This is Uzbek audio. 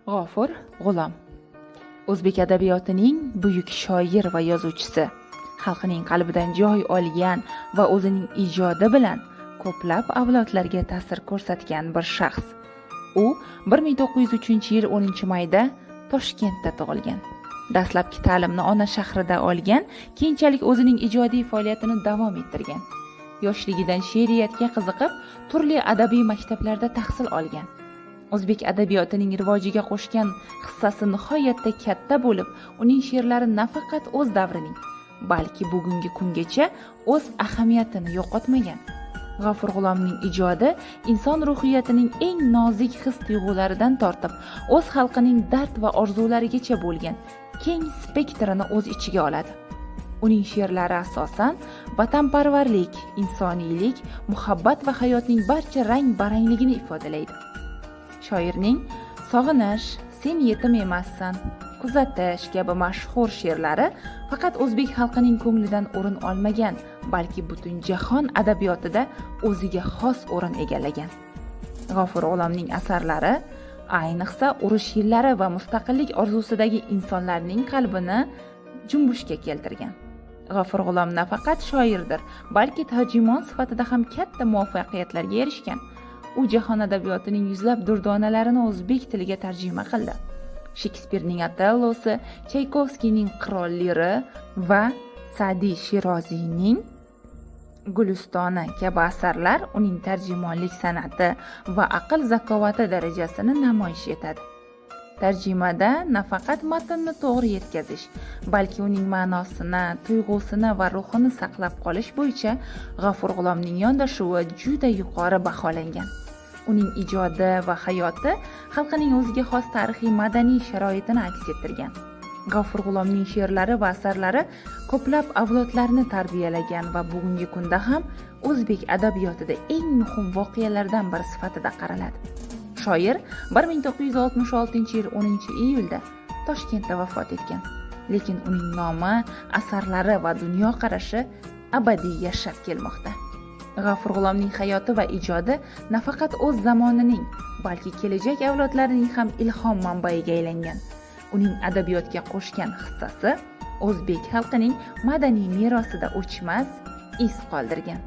G'ofur G'ulom o'zbek adabiyotining buyuk shoir va yozuvchisi, xalqining qalbidan joy olgan va o'zining ijodi bilan ko'plab avlodlarga ta'sir ko'rsatgan bir shaxs. U 1903-yil 10-mayda Toshkentda tug'ilgan. Dastlabki ta'limni ona shahrida olgan, keyinchalik o'zining ijodiy faoliyatini davom ettirgan. Yoshligidan she'riyatga qiziqib, turli adabiy maktablarda tahsil olgan. O'zbek adabiyotining rivojiga qo'shgan hissasi nihoyatda katta bo'lib, uning she'rlari nafaqat o'z davrining, balki bugungi kungacha o'z ahamiyatini yo'qotmagan. G'ofur G'ulomning ijodi inson ruhiyatining eng nozik his-tuyg'ularidan tortib, o'z xalqining dard va orzularigacha bo'lgan keng spektrini o'z ichiga oladi. Uning she'rlari asosan vatanparvarlik, insoniylik, muhabbat va hayotning barcha rang-barangligini ifodalaydi. Shoirning Sog'inish, Sen yetim emassan, Kuzatish kabi mashhur she'rlari faqat o'zbek xalqining ko'nglidan o'rin olmagan, balki butun jahon adabiyotida o'ziga xos o'rin egallagan. G'ofur G'ulomning asarlari ayniqsa urush yillari va mustaqillik orzusidagi insonlarning qalbini junbushga keltirgan. G'ofur G'ulom nafaqat shoirdir, balki tarjimon sifatida ham katta muvaffaqiyatlarga erishgan. U jahon adabiyotining yuzlab durdonalarini o'zbek tiliga tarjima qildi. Shekspirning Otellosi, Chaykovskiyning Qirol Liri va Sa'diy Shiroziyning Gulistoni kabi asarlar uning tarjimonlik san'ati va aql zakovati darajasini namoyish etadi. Tarjimada nafaqat matnni to'g'ri yetkazish, balki uning ma'nosini, tuyg'usini va ruhini saqlab qolish bo'yicha G'ofur G'ulomning yondashuvi juda yuqori baholangan. Uning ijodi va hayoti xalqining o'ziga xos tarixiy madaniy sharoitini aks ettirgan. G'ofur G'ulomning she'rlari va asarlari ko'plab avlodlarni tarbiyalagan va bugungi kunda ham o'zbek adabiyotida eng muhim voqealardan biri sifatida qaraladi. Shoir 1966-yil 10-iyulda Toshkentda vafot etgan. Lekin uning nomi, asarlari va dunyoqarashi abadiy yashab kelmoqda. G'ofur G'ulomning hayoti va ijodi nafaqat o'z zamonining, balki kelajak avlodlarining ham ilhom manbaiga aylangan. Uning adabiyotga qo'shgan hissasi o'zbek xalqining madaniy merosida o'chmas iz qoldirgan.